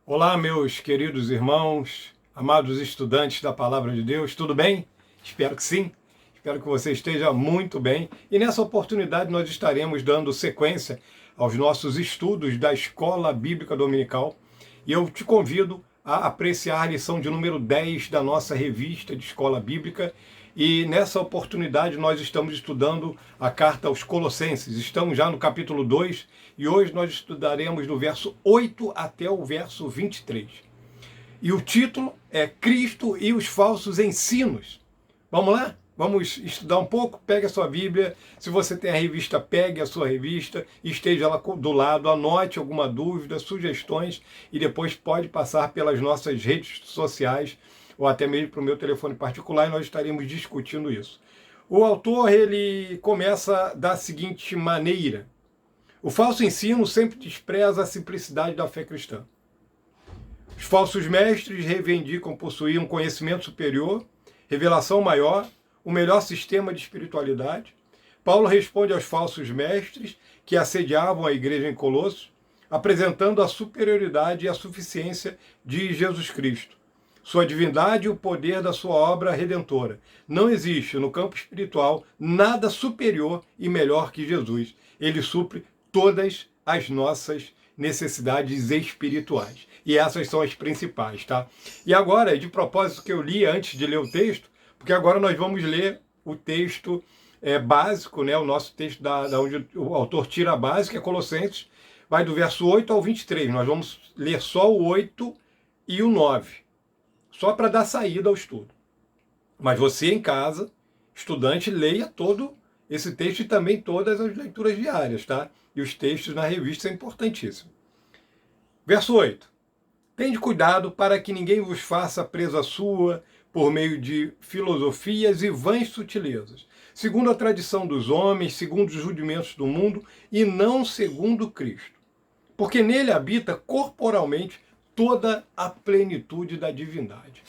Olá, meus queridos irmãos, amados estudantes da Palavra de Deus, tudo bem? Espero que sim. Espero que você esteja muito bem. E nessa oportunidade nós estaremos dando sequência aos nossos estudos da Escola Bíblica Dominical. E eu te convido a apreciar a lição de número 10 da nossa revista de Escola Bíblica. E nessa oportunidade nós estamos estudando a carta aos Colossenses. Estamos já no capítulo 2 e hoje nós estudaremos do verso 8 até o verso 23. E o título é Cristo e os falsos ensinos. Vamos lá? Vamos estudar um pouco? Pegue a sua Bíblia. Se você tem a revista, pegue a sua revista, esteja lá do lado, anote alguma dúvida, sugestões e depois pode passar pelas nossas redes sociais ou até mesmo para o meu telefone particular e nós estaremos discutindo isso. O autor ele começa da seguinte maneira: o falso ensino sempre despreza a simplicidade da fé cristã. Os falsos mestres reivindicam possuir um conhecimento superior, revelação maior, o melhor sistema de espiritualidade. Paulo responde aos falsos mestres que assediavam a igreja em Colossos, apresentando a superioridade e a suficiência de Jesus Cristo, sua divindade e o poder da sua obra redentora. Não existe no campo espiritual nada superior e melhor que Jesus. Ele supre todas as nossas necessidades espirituais. E essas são as principais, tá? E agora, de propósito que eu li antes de ler o texto, porque agora nós vamos ler o texto básico, né? O nosso texto da onde o autor tira a base, que é Colossenses, vai do verso 8 ao 23. Nós vamos ler só o 8 e o 9. Só para dar saída ao estudo. Mas você em casa, estudante, leia todo esse texto e também todas as leituras diárias, tá? E os textos na revista é importantíssimo. Verso 8. Tende cuidado para que ninguém vos faça presa sua por meio de filosofias e vãs sutilezas, segundo a tradição dos homens, segundo os rudimentos do mundo e não segundo Cristo. Porque nele habita corporalmente toda a plenitude da divindade.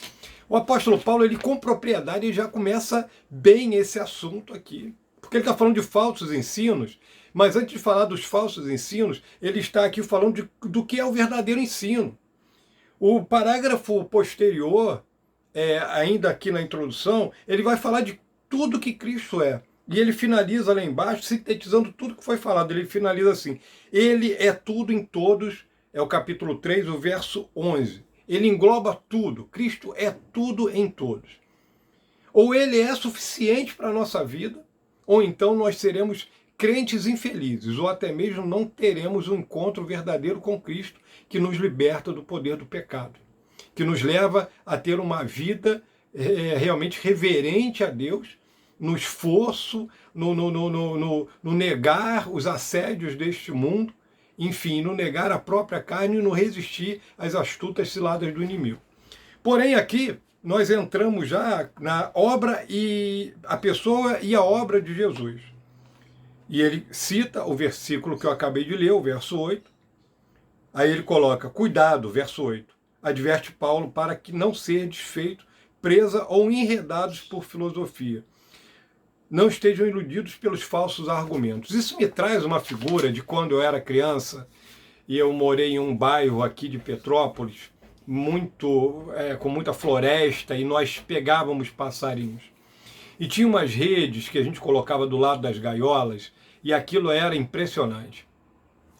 O apóstolo Paulo, ele com propriedade, já começa bem esse assunto aqui. Porque ele está falando de falsos ensinos, mas antes de falar dos falsos ensinos, ele está aqui falando do que é o verdadeiro ensino. O parágrafo posterior, ainda aqui na introdução, ele vai falar de tudo que Cristo é. E ele finaliza lá embaixo, sintetizando tudo que foi falado. Ele finaliza assim: ele é tudo em todos. É o capítulo 3, o verso 11. Ele engloba tudo. Cristo é tudo em todos. Ou ele é suficiente para a nossa vida, ou então nós seremos crentes infelizes, ou até mesmo não teremos um encontro verdadeiro com Cristo que nos liberta do poder do pecado, que nos leva a ter uma vida realmente reverente a Deus, no esforço, no negar os assédios deste mundo, enfim, no negar a própria carne e no resistir às astutas ciladas do inimigo. Porém, aqui nós entramos já na obra e a pessoa e a obra de Jesus. E ele cita o versículo que eu acabei de ler, o verso 8. Aí ele coloca: cuidado, verso 8. Adverte Paulo para que não seja feito, presa ou enredados por filosofia. Não estejam iludidos pelos falsos argumentos. Isso me traz uma figura de quando eu era criança e eu morei em um bairro aqui de Petrópolis, com muita floresta, e nós pegávamos passarinhos. E tinha umas redes que a gente colocava do lado das gaiolas e aquilo era impressionante.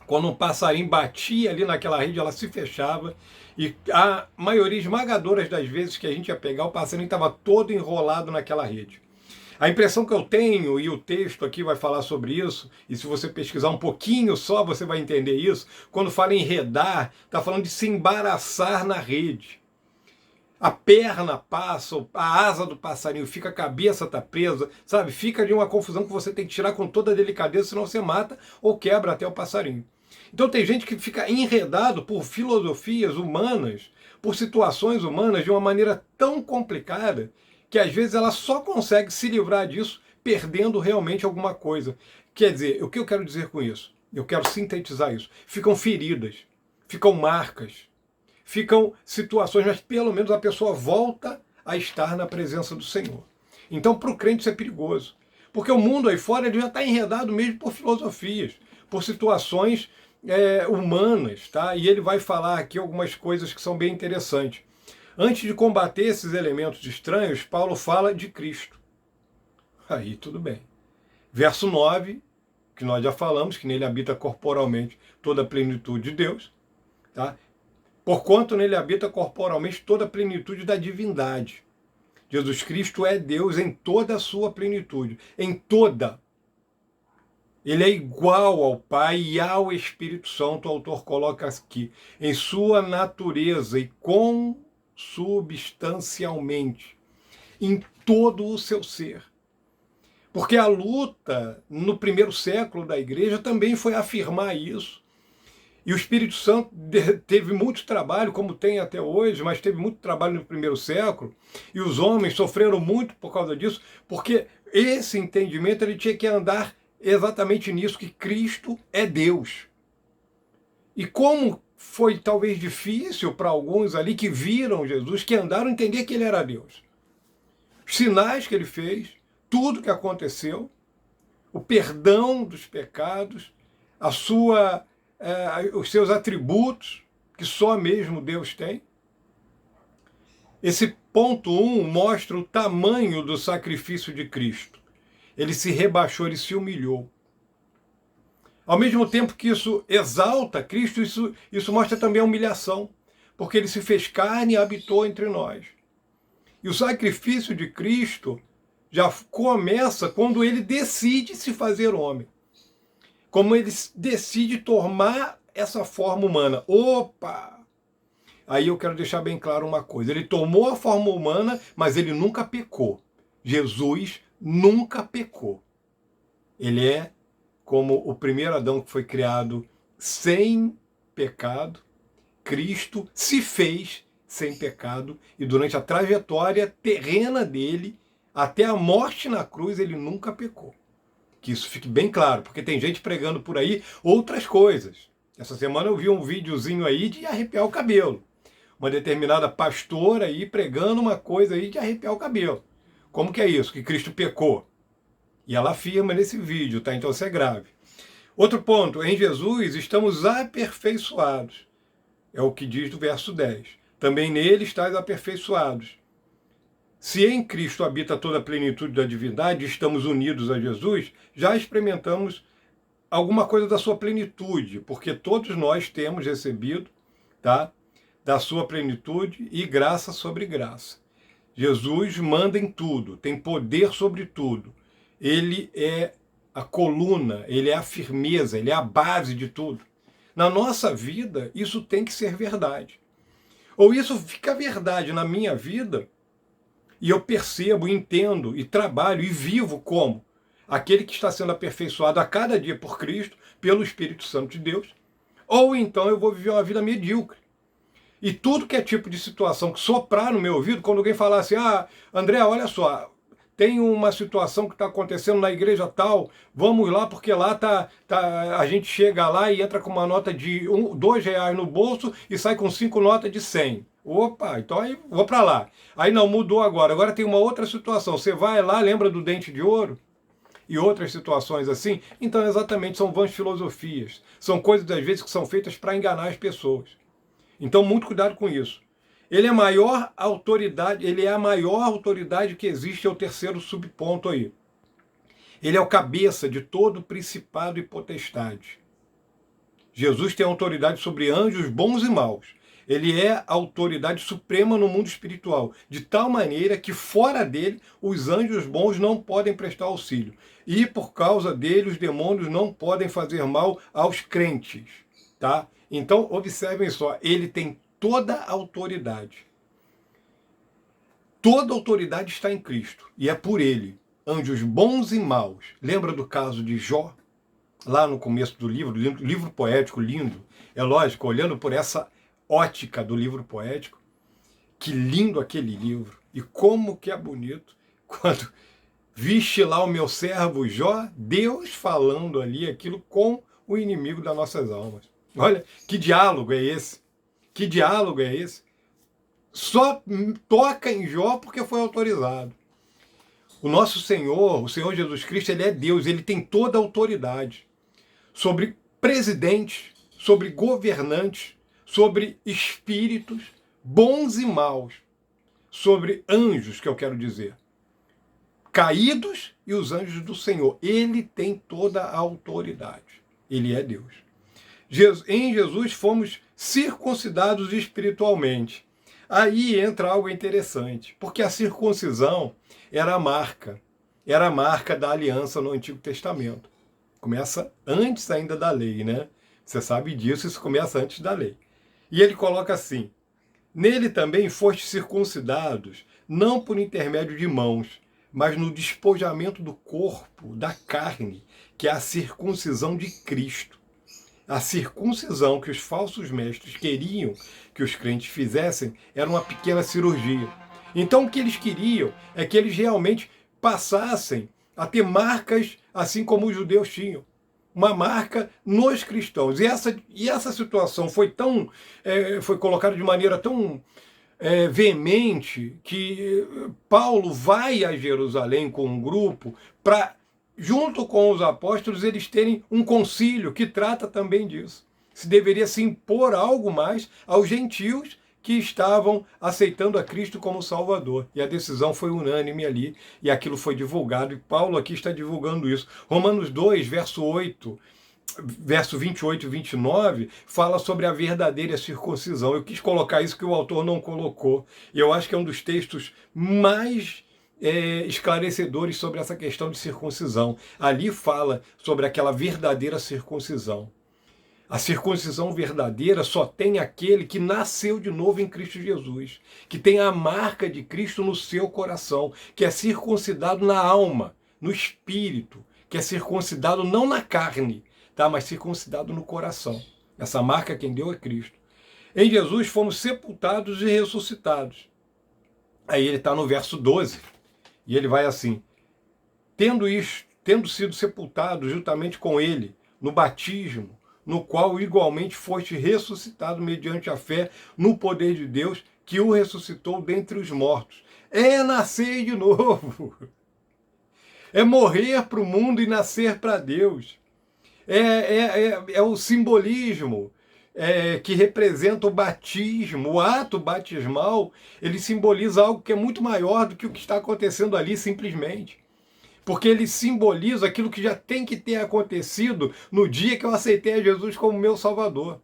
Quando um passarinho batia ali naquela rede, ela se fechava e a maioria esmagadora das vezes que a gente ia pegar, o passarinho estava todo enrolado naquela rede. A impressão que eu tenho, e o texto aqui vai falar sobre isso, e se você pesquisar um pouquinho só, você vai entender isso, quando fala em enredar, está falando de se embaraçar na rede. A perna passa, a asa do passarinho fica, a cabeça está presa, sabe? Fica de uma confusão que você tem que tirar com toda a delicadeza, senão você mata ou quebra até o passarinho. Então tem gente que fica enredado por filosofias humanas, por situações humanas de uma maneira tão complicada, que às vezes ela só consegue se livrar disso perdendo realmente alguma coisa. Quer dizer, o que eu quero dizer com isso? Eu quero sintetizar isso. Ficam feridas, ficam marcas, ficam situações, mas pelo menos a pessoa volta a estar na presença do Senhor. Então, para o crente isso é perigoso. Porque o mundo aí fora ele já está enredado mesmo por filosofias, por situações humanas, tá? E ele vai falar aqui algumas coisas que são bem interessantes. Antes de combater esses elementos estranhos, Paulo fala de Cristo. Aí tudo bem. Verso 9, que nós já falamos, que nele habita corporalmente toda a plenitude de Deus, tá? Porquanto nele habita corporalmente toda a plenitude da divindade. Jesus Cristo é Deus em toda a sua plenitude, em toda. Ele é igual ao Pai e ao Espírito Santo, o autor coloca aqui, em sua natureza e consubstancialmente, em todo o seu ser. Porque a luta no primeiro século da igreja também foi afirmar isso. E o Espírito Santo teve muito trabalho, como tem até hoje, mas teve muito trabalho no primeiro século, e os homens sofreram muito por causa disso, porque esse entendimento ele tinha que andar exatamente nisso, que Cristo é Deus. E como foi talvez difícil para alguns ali que viram Jesus, que andaram a entender que ele era Deus. Os sinais que ele fez, tudo que aconteceu, o perdão dos pecados, os seus atributos, que só mesmo Deus tem. Esse ponto 1 mostra o tamanho do sacrifício de Cristo. Ele se rebaixou, ele se humilhou. Ao mesmo tempo que isso exalta Cristo, isso mostra também a humilhação, porque ele se fez carne e habitou entre nós. E o sacrifício de Cristo já começa quando ele decide se fazer homem. Como ele decide tomar essa forma humana. Opa! Aí eu quero deixar bem claro uma coisa. Ele tomou a forma humana, mas ele nunca pecou. Jesus nunca pecou. Ele é como o primeiro Adão que foi criado sem pecado. Cristo se fez sem pecado e durante a trajetória terrena dele, até a morte na cruz, ele nunca pecou. Que isso fique bem claro, porque tem gente pregando por aí outras coisas. Essa semana eu vi um videozinho aí de arrepiar o cabelo. Uma determinada pastora aí pregando uma coisa aí de arrepiar o cabelo. Como que é isso? Que Cristo pecou. E ela afirma nesse vídeo, tá? Então isso é grave. Outro ponto, em Jesus estamos aperfeiçoados. É o que diz do verso 10. Também nele estáis aperfeiçoados. Se em Cristo habita toda a plenitude da divindade, estamos unidos a Jesus, já experimentamos alguma coisa da sua plenitude, porque todos nós temos recebido, tá, da sua plenitude e graça sobre graça. Jesus manda em tudo, tem poder sobre tudo. Ele é a coluna, ele é a firmeza, ele é a base de tudo. Na nossa vida, isso tem que ser verdade. Ou isso fica verdade na minha vida, e eu percebo, entendo, e trabalho, e vivo como aquele que está sendo aperfeiçoado a cada dia por Cristo, pelo Espírito Santo de Deus, ou então eu vou viver uma vida medíocre. E tudo que é tipo de situação que soprar no meu ouvido, quando alguém falar assim, André, olha só, tem uma situação que está acontecendo na igreja tal, vamos lá, porque lá a gente chega lá e entra com uma nota de R$ 2 no bolso e sai com 5 notas de 100. Opa, então aí vou para lá. Aí não, mudou agora. Agora tem uma outra situação. Você vai lá, lembra do dente de ouro? E outras situações assim. Então, exatamente, são vãs filosofias. São coisas, às vezes, que são feitas para enganar as pessoas. Então, muito cuidado com isso. Ele é a maior autoridade que existe, é o terceiro subponto aí. Ele é o cabeça de todo principado e potestade. Jesus tem autoridade sobre anjos bons e maus. Ele é a autoridade suprema no mundo espiritual, de tal maneira que fora dele os anjos bons não podem prestar auxílio. E por causa dele os demônios não podem fazer mal aos crentes, tá? Então, observem só, ele tem toda a autoridade. Toda a autoridade está em Cristo, e é por ele. Anjos bons e maus. Lembra do caso de Jó? Lá no começo do livro poético lindo. É lógico, olhando por essa ótica do livro poético, que lindo aquele livro. E como que é bonito quando viste lá o meu servo Jó, Deus falando ali aquilo com o inimigo das nossas almas. Olha, que diálogo é esse? Que diálogo é esse? Só toca em Jó porque foi autorizado. O nosso Senhor, o Senhor Jesus Cristo, ele é Deus, ele tem toda a autoridade sobre presidentes, sobre governantes, sobre espíritos bons e maus, sobre anjos, que eu quero dizer, caídos e os anjos do Senhor. Ele tem toda a autoridade. Ele é Deus. Em Jesus fomos circuncidados espiritualmente. Aí entra algo interessante, porque a circuncisão era a marca da aliança no Antigo Testamento. Começa antes ainda da lei, né? Você sabe disso, isso começa antes da lei. E ele coloca assim: nele também fostes circuncidados, não por intermédio de mãos, mas no despojamento do corpo, da carne, que é a circuncisão de Cristo. A circuncisão que os falsos mestres queriam que os crentes fizessem era uma pequena cirurgia. Então o que eles queriam é que eles realmente passassem a ter marcas assim como os judeus tinham. Uma marca nos cristãos. E essa situação foi foi colocada de maneira tão veemente que Paulo vai a Jerusalém com um grupo para, junto com os apóstolos, eles terem um concílio que trata também disso. Se deveria se impor algo mais aos gentios que estavam aceitando a Cristo como Salvador. E a decisão foi unânime ali, e aquilo foi divulgado, e Paulo aqui está divulgando isso. Romanos 2, verso 28 e 29, fala sobre a verdadeira circuncisão. Eu quis colocar isso que o autor não colocou. E eu acho que é um dos textos mais esclarecedores sobre essa questão de circuncisão. Ali fala sobre aquela verdadeira circuncisão. A circuncisão verdadeira só tem aquele que nasceu de novo em Cristo Jesus, que tem a marca de Cristo no seu coração, que é circuncidado na alma, no espírito, que é circuncidado não na carne, tá? Mas circuncidado no coração. Essa marca quem deu é Cristo. Em Jesus fomos sepultados e ressuscitados. Aí ele está no verso 12, e ele vai assim: tendo sido sepultados juntamente com ele no batismo, no qual igualmente foste ressuscitado mediante a fé no poder de Deus, que o ressuscitou dentre os mortos. É nascer de novo. É morrer para o mundo e nascer para Deus. É o simbolismo que representa o batismo, o ato batismal. Ele simboliza algo que é muito maior do que o que está acontecendo ali simplesmente. Porque ele simboliza aquilo que já tem que ter acontecido no dia que eu aceitei a Jesus como meu Salvador.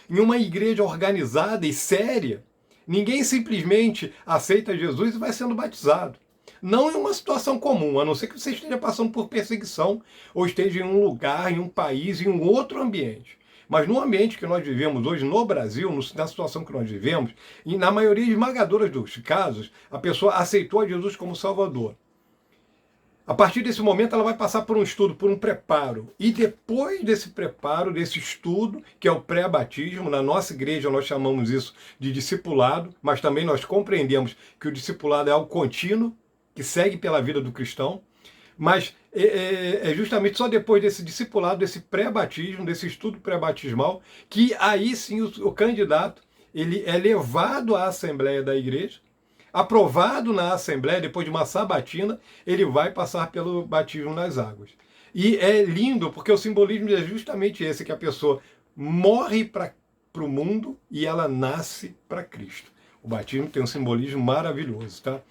Em uma igreja organizada e séria, ninguém simplesmente aceita Jesus e vai sendo batizado. Não em uma situação comum, a não ser que você esteja passando por perseguição ou esteja em um lugar, em um país, em um outro ambiente. Mas no ambiente que nós vivemos hoje, no Brasil, na situação que nós vivemos, e na maioria esmagadora dos casos, a pessoa aceitou a Jesus como Salvador. A partir desse momento, ela vai passar por um estudo, por um preparo. E depois desse preparo, desse estudo, que é o pré-batismo, na nossa igreja nós chamamos isso de discipulado, mas também nós compreendemos que o discipulado é algo contínuo, que segue pela vida do cristão. Mas é justamente só depois desse discipulado, desse pré-batismo, desse estudo pré-batismal, que aí sim o candidato ele é levado à assembleia da igreja, aprovado na Assembleia, depois de uma sabatina, ele vai passar pelo batismo nas águas. E é lindo, porque o simbolismo é justamente esse, que a pessoa morre para o mundo e ela nasce para Cristo. O batismo tem um simbolismo maravilhoso, tá?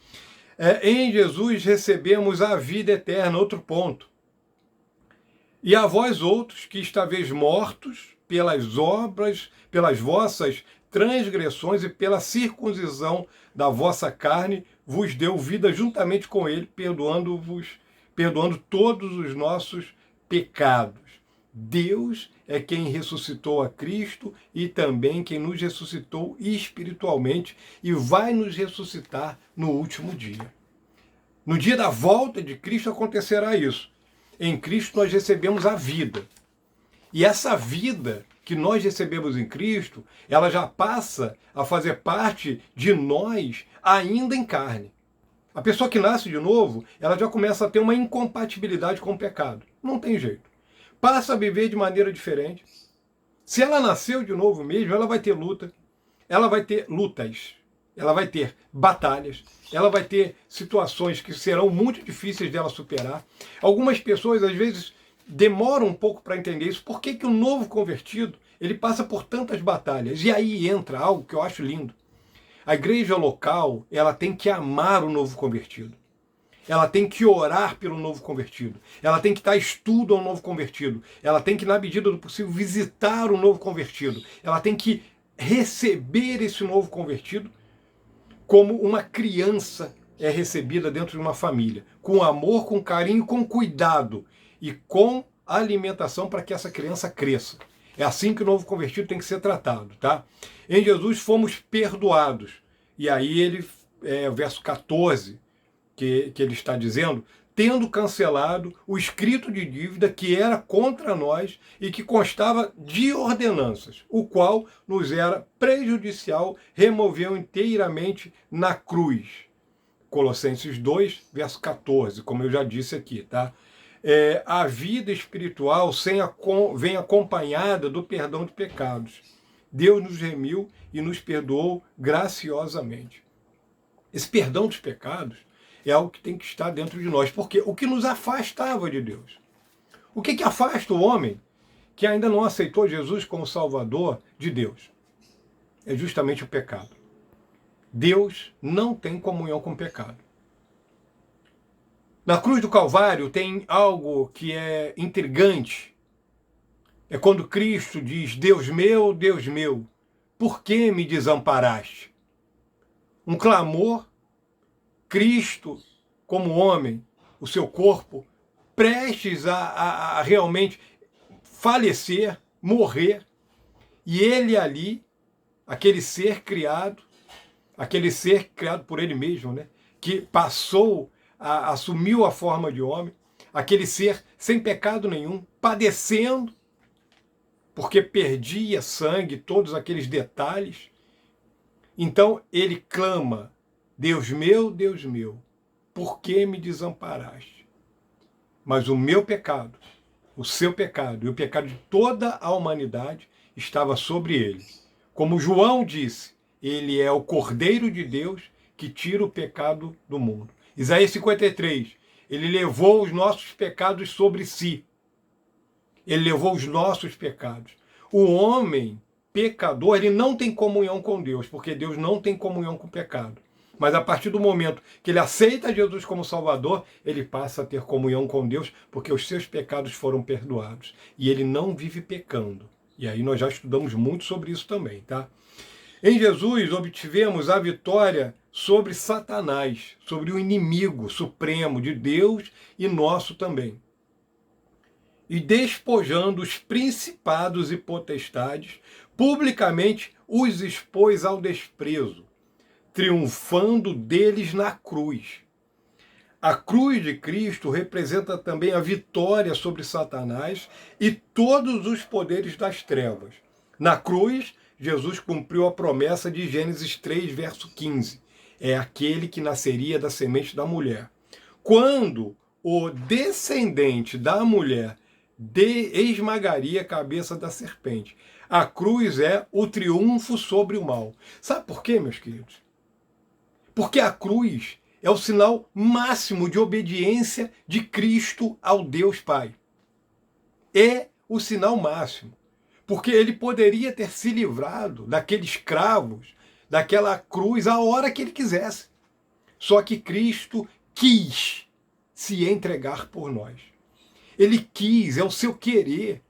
Em Jesus recebemos a vida eterna, outro ponto. E a vós outros, que estáveis mortos pelas obras, pelas vossas transgressões e pela circuncisão da vossa carne, vos deu vida juntamente com ele, perdoando todos os nossos pecados. Deus é quem ressuscitou a Cristo e também quem nos ressuscitou espiritualmente e vai nos ressuscitar no último dia. No dia da volta de Cristo acontecerá isso. Em Cristo nós recebemos a vida. E essa vida que nós recebemos em Cristo, ela já passa a fazer parte de nós ainda em carne. A pessoa que nasce de novo, ela já começa a ter uma incompatibilidade com o pecado. Não tem jeito. Passa a viver de maneira diferente. Se ela nasceu de novo mesmo, ela vai ter luta, ela vai ter lutas, ela vai ter batalhas, ela vai ter situações que serão muito difíceis dela superar. Algumas pessoas, às vezes, demoram um pouco para entender isso. Por que o novo convertido Ele passa por tantas batalhas. E aí entra algo que eu acho lindo. A igreja local, ela tem que amar o novo convertido. Ela tem que orar pelo novo convertido. Ela tem que dar estudo ao novo convertido. Ela tem que, na medida do possível, visitar o novo convertido. Ela tem que receber esse novo convertido como uma criança é recebida dentro de uma família. Com amor, com carinho, com cuidado e com alimentação para que essa criança cresça. É assim que o novo convertido tem que ser tratado, tá? Em Jesus fomos perdoados. E aí o verso 14, que ele está dizendo, tendo cancelado o escrito de dívida que era contra nós e que constava de ordenanças, o qual nos era prejudicial, removeu inteiramente na cruz. Colossenses 2, verso 14, como eu já disse aqui, tá? A vida espiritual vem acompanhada do perdão de pecados. Deus nos remiu e nos perdoou graciosamente. Esse perdão dos pecados é algo que tem que estar dentro de nós, porque o que nos afastava de Deus? O que afasta o homem que ainda não aceitou Jesus como Salvador de Deus? É justamente o pecado. Deus não tem comunhão com o pecado. Na cruz do Calvário tem algo que é intrigante. É quando Cristo diz, Deus meu, por que me desamparaste? Um clamor, Cristo como homem, o seu corpo, prestes a realmente falecer, morrer, e ele ali, aquele ser criado por ele mesmo, né, que passou, assumiu a forma de homem, aquele ser sem pecado nenhum, padecendo, porque perdia sangue, todos aqueles detalhes. Então ele clama, Deus meu, por que me desamparaste? Mas o meu pecado, o seu pecado e o pecado de toda a humanidade estava sobre ele. Como João disse, ele é o Cordeiro de Deus que tira o pecado do mundo. Isaías 53, ele levou os nossos pecados sobre si. Ele levou os nossos pecados. O homem pecador, ele não tem comunhão com Deus, porque Deus não tem comunhão com o pecado. Mas a partir do momento que ele aceita Jesus como Salvador, ele passa a ter comunhão com Deus, porque os seus pecados foram perdoados. E ele não vive pecando. E aí nós já estudamos muito sobre isso também, tá? Em Jesus obtivemos a vitória sobre Satanás, sobre o inimigo supremo de Deus e nosso também. E despojando os principados e potestades, publicamente os expôs ao desprezo, triunfando deles na cruz. A cruz de Cristo representa também a vitória sobre Satanás e todos os poderes das trevas. Na cruz, Jesus cumpriu a promessa de Gênesis 3, verso 15. É aquele que nasceria da semente da mulher. Quando o descendente da mulher esmagaria a cabeça da serpente. A cruz é o triunfo sobre o mal. Sabe por quê, meus queridos? Porque a cruz é o sinal máximo de obediência de Cristo ao Deus Pai. É o sinal máximo. Porque ele poderia ter se livrado daqueles cravos, daquela cruz, a hora que ele quisesse. Só que Cristo quis se entregar por nós. Ele quis, é o seu querer.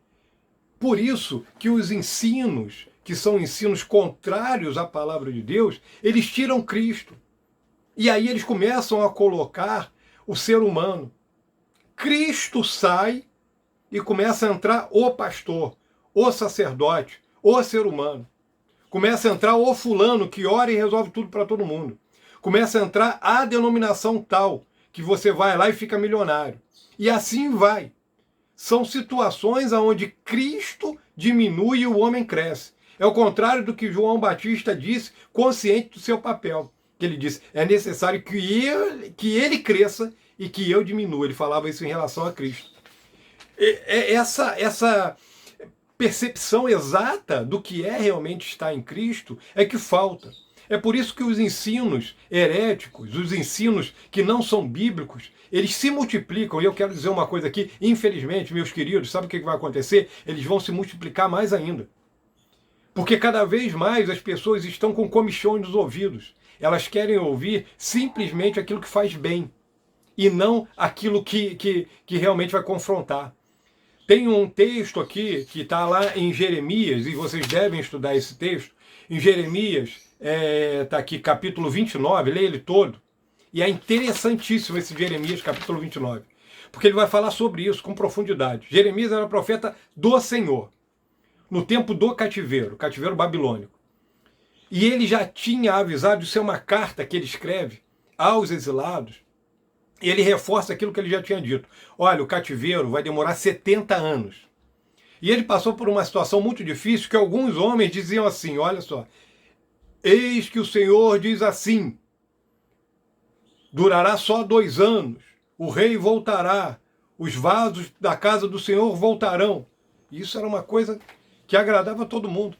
Por isso que os ensinos, que são ensinos contrários à palavra de Deus, eles tiram Cristo. E aí eles começam a colocar o ser humano. Cristo sai e começa a entrar o pastor, o sacerdote, o ser humano. Começa a entrar o fulano que ora e resolve tudo para todo mundo. Começa a entrar a denominação tal, que você vai lá e fica milionário. E assim vai. São situações onde Cristo diminui e o homem cresce. É o contrário do que João Batista disse, consciente do seu papel. Que ele disse, é necessário que ele cresça e que eu diminua. Ele falava isso em relação a Cristo. Essa percepção exata do que é realmente estar em Cristo é que falta. É por isso que os ensinos heréticos, os ensinos que não são bíblicos, eles se multiplicam. E eu quero dizer uma coisa aqui, infelizmente, meus queridos, sabe o que vai acontecer? Eles vão se multiplicar mais ainda. Porque cada vez mais as pessoas estão com comichão nos ouvidos. Elas querem ouvir simplesmente aquilo que faz bem e não aquilo que realmente vai confrontar. Tem um texto aqui que está lá em Jeremias, e vocês devem estudar esse texto. Em Jeremias, está aqui capítulo 29, leia ele todo. E é interessantíssimo esse Jeremias, capítulo 29. Porque ele vai falar sobre isso com profundidade. Jeremias era profeta do Senhor, no tempo do cativeiro babilônico. E ele já tinha avisado, isso é uma carta que ele escreve aos exilados, e ele reforça aquilo que ele já tinha dito. Olha, o cativeiro vai demorar 70 anos. E ele passou por uma situação muito difícil, que alguns homens diziam assim, olha só, eis que o Senhor diz assim, durará só 2 anos, o rei voltará, os vasos da casa do Senhor voltarão. Isso era uma coisa que agradava a todo mundo.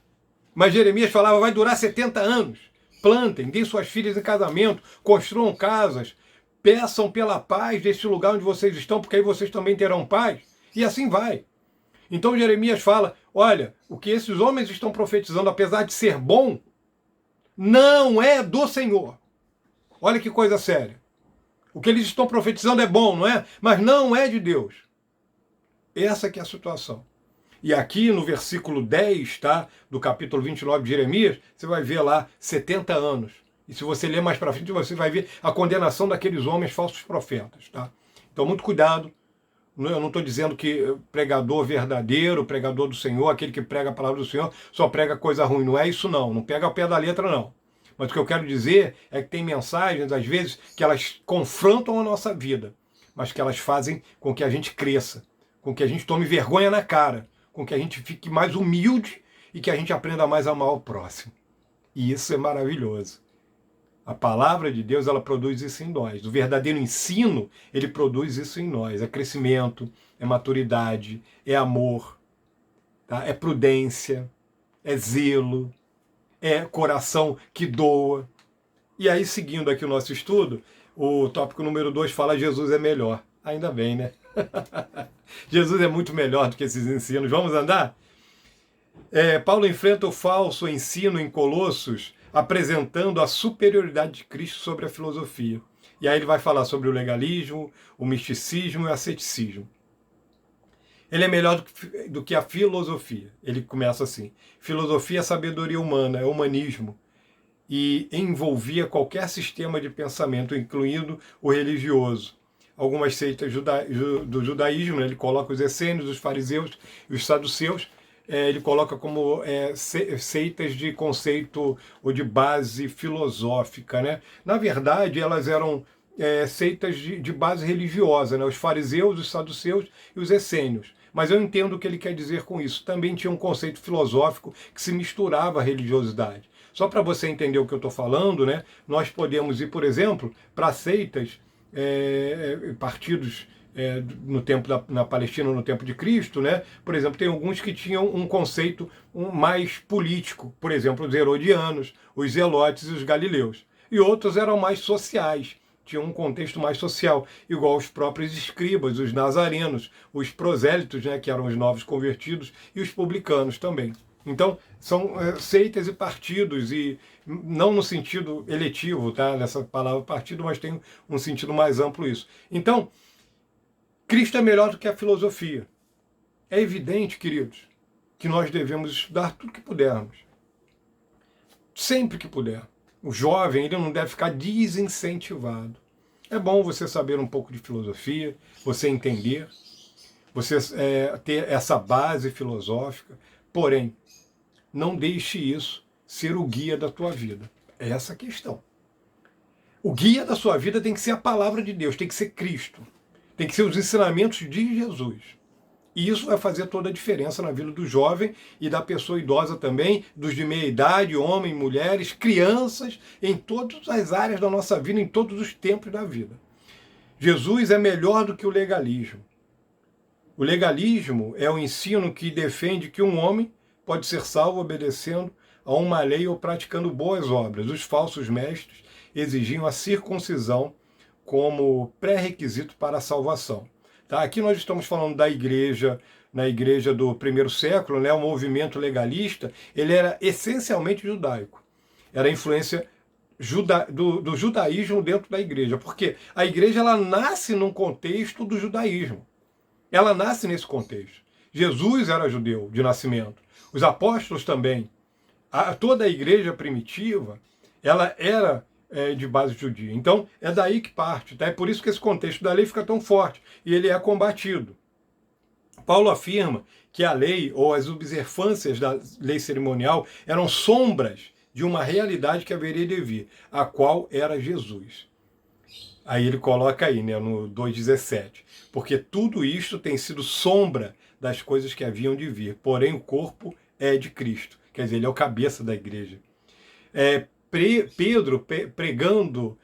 Mas Jeremias falava, vai durar 70 anos. Plantem, deem suas filhas em casamento, construam casas, peçam pela paz deste lugar onde vocês estão, porque aí vocês também terão paz. E assim vai. Então Jeremias fala, olha, o que esses homens estão profetizando, apesar de ser bom, não é do Senhor. Olha que coisa séria. O que eles estão profetizando é bom, não é? Mas não é de Deus. Essa que é a situação. E aqui no versículo 10, tá, do capítulo 29 de Jeremias, você vai ver lá 70 anos. E se você ler mais para frente, você vai ver a condenação daqueles homens falsos profetas. Tá? Então, muito cuidado. Eu não estou dizendo que pregador verdadeiro, pregador do Senhor, aquele que prega a palavra do Senhor, só prega coisa ruim. Não é isso, não. Não pega ao pé da letra, não. Mas o que eu quero dizer é que tem mensagens, às vezes, que elas confrontam a nossa vida, mas que elas fazem com que a gente cresça, com que a gente tome vergonha na cara, com que a gente fique mais humilde e que a gente aprenda mais a amar o próximo. E isso é maravilhoso. A palavra de Deus, ela produz isso em nós. O verdadeiro ensino, ele produz isso em nós. É crescimento, é maturidade, é amor, tá? É prudência, é zelo, é coração que doa. E aí, seguindo aqui o nosso estudo, o tópico número 2 fala Jesus é melhor. Ainda bem, né? Jesus é muito melhor do que esses ensinos. Vamos andar? Paulo enfrenta o falso ensino em Colossos, apresentando a superioridade de Cristo sobre a filosofia. E aí ele vai falar sobre o legalismo, o misticismo e o asceticismo. Ele é melhor do que a filosofia. Ele começa assim. Filosofia é sabedoria humana, é humanismo. E envolvia qualquer sistema de pensamento, incluindo o religioso. Algumas seitas do judaísmo, ele coloca os essênios, os fariseus e os saduceus, ele coloca como seitas de conceito ou de base filosófica. Né? Na verdade, elas eram seitas de base religiosa, né? Os fariseus, os saduceus e os essênios. Mas eu entendo o que ele quer dizer com isso. Também tinha um conceito filosófico que se misturava à religiosidade. Só para você entender o que eu estou falando, né? Nós podemos ir, por exemplo, para seitas, partidos no tempo na Palestina, no tempo de Cristo, né? Por exemplo, tem alguns que tinham um conceito mais político, por exemplo, os herodianos, os zelotes e os galileus. E outros eram mais sociais, tinham um contexto mais social, igual os próprios escribas, os nazarenos, os prosélitos, né, que eram os novos convertidos, e os publicanos também. Então, são seitas e partidos, e não no sentido eletivo, tá? Nessa palavra partido, mas tem um sentido mais amplo isso. Então, Cristo é melhor do que a filosofia. É evidente, queridos, que nós devemos estudar tudo que pudermos. Sempre que puder. O jovem, ele não deve ficar desincentivado. É bom você saber um pouco de filosofia, você entender, você ter essa base filosófica, porém, não deixe isso ser o guia da tua vida. É essa a questão. O guia da sua vida tem que ser a palavra de Deus, tem que ser Cristo. Tem que ser os ensinamentos de Jesus. E isso vai fazer toda a diferença na vida do jovem e da pessoa idosa também, dos de meia idade, homens, mulheres, crianças, em todas as áreas da nossa vida, em todos os tempos da vida. Jesus é melhor do que o legalismo. O legalismo é o ensino que defende que um homem pode ser salvo obedecendo a uma lei ou praticando boas obras. Os falsos mestres exigiam a circuncisão como pré-requisito para a salvação. Tá? Aqui nós estamos falando da igreja na igreja do primeiro século, né, o movimento legalista, ele era essencialmente judaico. Era a influência do judaísmo dentro da igreja. Porque a igreja ela nasce num contexto do judaísmo. Ela nasce nesse contexto. Jesus era judeu de nascimento. Os apóstolos também. Toda a igreja primitiva, ela era de base judia. Então, é daí que parte. Tá? É por isso que esse contexto da lei fica tão forte. E ele é combatido. Paulo afirma que a lei, ou as observâncias da lei cerimonial, eram sombras de uma realidade que haveria de vir, a qual era Jesus. Aí ele coloca aí, né, no 2,17. Porque tudo isto tem sido sombra das coisas que haviam de vir. Porém, o corpo é de Cristo. Quer dizer, ele é o cabeça da igreja. Pedro pregando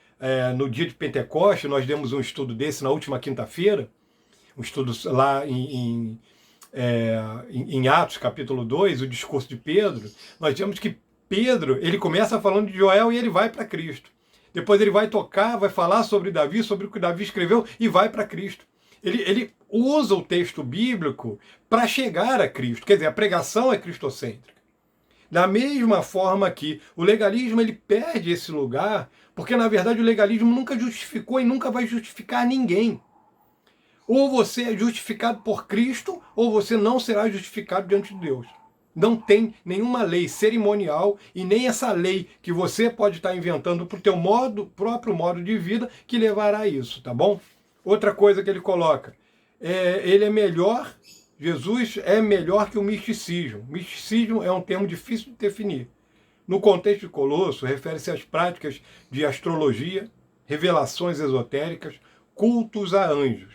no dia de Pentecostes, nós demos um estudo desse na última quinta-feira, um estudo lá em Atos, capítulo 2, o discurso de Pedro. Nós vemos que Pedro, ele começa falando de Joel e ele vai para Cristo. Depois ele vai tocar, vai falar sobre Davi, sobre o que Davi escreveu e vai para Cristo. Ele usa o texto bíblico para chegar a Cristo. Quer dizer, a pregação é cristocêntrica. Da mesma forma que o legalismo ele perde esse lugar, porque na verdade o legalismo nunca justificou e nunca vai justificar ninguém. Ou você é justificado por Cristo, ou você não será justificado diante de Deus. Não tem nenhuma lei cerimonial e nem essa lei que você pode estar inventando para o teu próprio modo de vida que levará a isso, tá bom? Outra coisa que ele coloca, ele é melhor, Jesus é melhor que o misticismo. Misticismo é um termo difícil de definir. No contexto de Colosso, refere-se às práticas de astrologia, revelações esotéricas, cultos a anjos.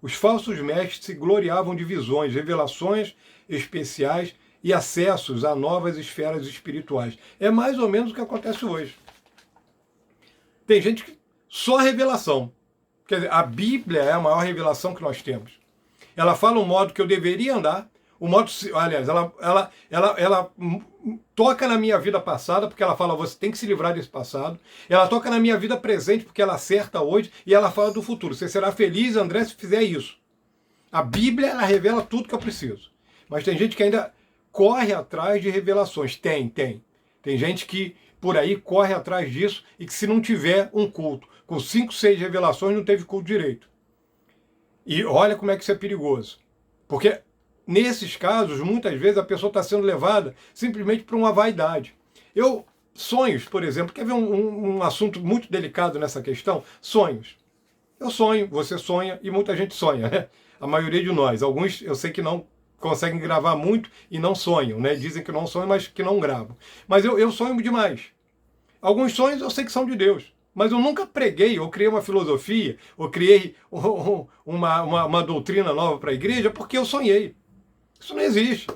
Os falsos mestres se gloriavam de visões, revelações especiais e acessos a novas esferas espirituais. É mais ou menos o que acontece hoje. Tem gente que só revelação. Quer dizer, a Bíblia é a maior revelação que nós temos. Ela fala o modo que eu deveria andar, aliás, ela toca na minha vida passada, porque ela fala, você tem que se livrar desse passado. Ela toca na minha vida presente, porque ela acerta hoje, e ela fala do futuro. Você será feliz, André, se fizer isso. A Bíblia, ela revela tudo que eu preciso. Mas tem gente que ainda corre atrás de revelações. Tem. Tem gente que por aí corre atrás disso e que se não tiver um culto com 5, 6 revelações, não teve culto direito. E olha como é que isso é perigoso. Porque nesses casos, muitas vezes, a pessoa está sendo levada simplesmente por uma vaidade. Sonhos, por exemplo, quer ver um assunto muito delicado nessa questão? Sonhos. Eu sonho, você sonha e muita gente sonha, né? A maioria de nós. Alguns eu sei que não conseguem gravar muito e não sonham, né? Dizem que não sonham, mas que não gravam. Mas eu sonho demais. Alguns sonhos eu sei que são de Deus. Mas eu nunca preguei, ou criei uma filosofia, ou criei uma doutrina nova para a igreja, porque eu sonhei. Isso não existe.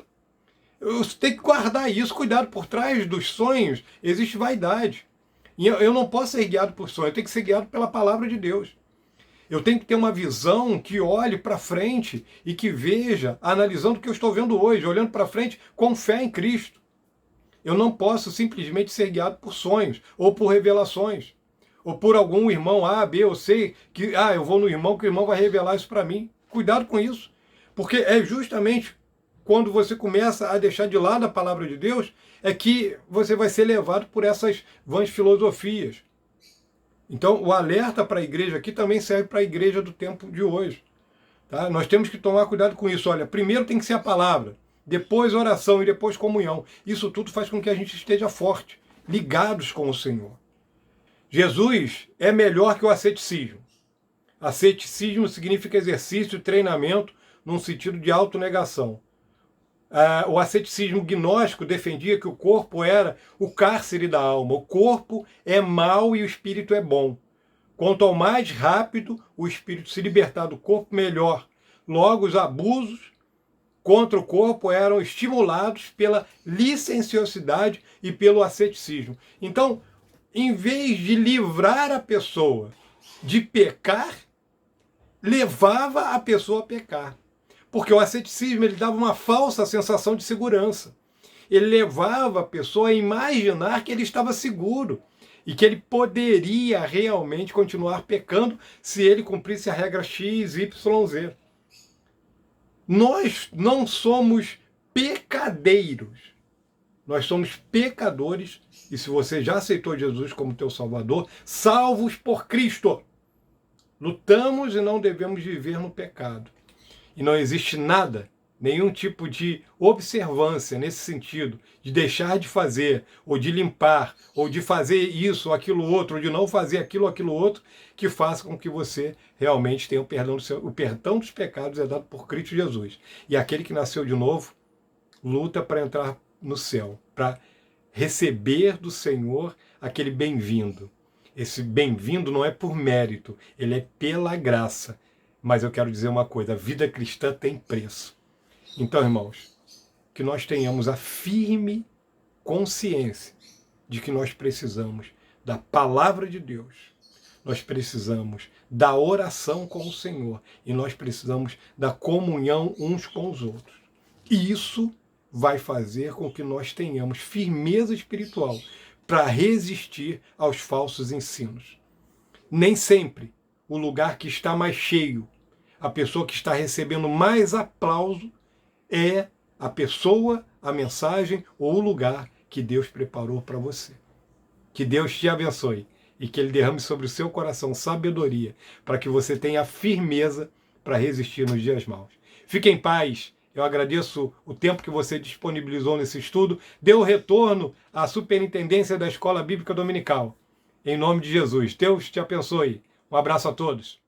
Eu tenho que guardar isso, cuidado, por trás dos sonhos existe vaidade. E eu não posso ser guiado por sonho, eu tenho que ser guiado pela palavra de Deus. Eu tenho que ter uma visão que olhe para frente e que veja, analisando o que eu estou vendo hoje, olhando para frente com fé em Cristo. Eu não posso simplesmente ser guiado por sonhos ou por revelações. Ou por algum irmão A, B ou C, que eu vou no irmão, que o irmão vai revelar isso para mim. Cuidado com isso. Porque é justamente quando você começa a deixar de lado a palavra de Deus, é que você vai ser levado por essas vãs filosofias. Então, o alerta para a igreja aqui também serve para a igreja do tempo de hoje. Tá? Nós temos que tomar cuidado com isso. Olha, primeiro tem que ser a palavra, depois oração e depois comunhão. Isso tudo faz com que a gente esteja forte, ligados com o Senhor. Jesus é melhor que o asceticismo. Asceticismo significa exercício e treinamento num sentido de autonegação. O asceticismo gnóstico defendia que o corpo era o cárcere da alma. O corpo é mau e o espírito é bom. Quanto ao mais rápido o espírito se libertar do corpo, melhor. Logo, os abusos contra o corpo eram estimulados pela licenciosidade e pelo asceticismo. Então, em vez de livrar a pessoa de pecar, levava a pessoa a pecar. Porque o asceticismo ele dava uma falsa sensação de segurança. Ele levava a pessoa a imaginar que ele estava seguro e que ele poderia realmente continuar pecando se ele cumprisse a regra X, Y, Z. Nós não somos pecadeiros. Nós somos pecadores, e se você já aceitou Jesus como teu Salvador, salvos por Cristo. Lutamos e não devemos viver no pecado. E não existe nada, nenhum tipo de observância nesse sentido, de deixar de fazer, ou de limpar, ou de fazer isso ou aquilo outro, ou de não fazer aquilo ou aquilo outro, que faça com que você realmente tenha o perdão o perdão dos pecados é dado por Cristo Jesus. E aquele que nasceu de novo, luta para entrar no céu, para receber do Senhor aquele bem-vindo. Esse bem-vindo não é por mérito, ele é pela graça. Mas eu quero dizer uma coisa, a vida cristã tem preço. Então, irmãos, que nós tenhamos a firme consciência de que nós precisamos da palavra de Deus, nós precisamos da oração com o Senhor e nós precisamos da comunhão uns com os outros. E isso vai fazer com que nós tenhamos firmeza espiritual para resistir aos falsos ensinos. Nem sempre o lugar que está mais cheio, a pessoa que está recebendo mais aplauso, é a pessoa, a mensagem ou o lugar que Deus preparou para você. Que Deus te abençoe e que Ele derrame sobre o seu coração sabedoria para que você tenha firmeza para resistir nos dias maus. Fique em paz. Eu agradeço o tempo que você disponibilizou nesse estudo. Dê o retorno à superintendência da Escola Bíblica Dominical. Em nome de Jesus. Deus te abençoe. Um abraço a todos.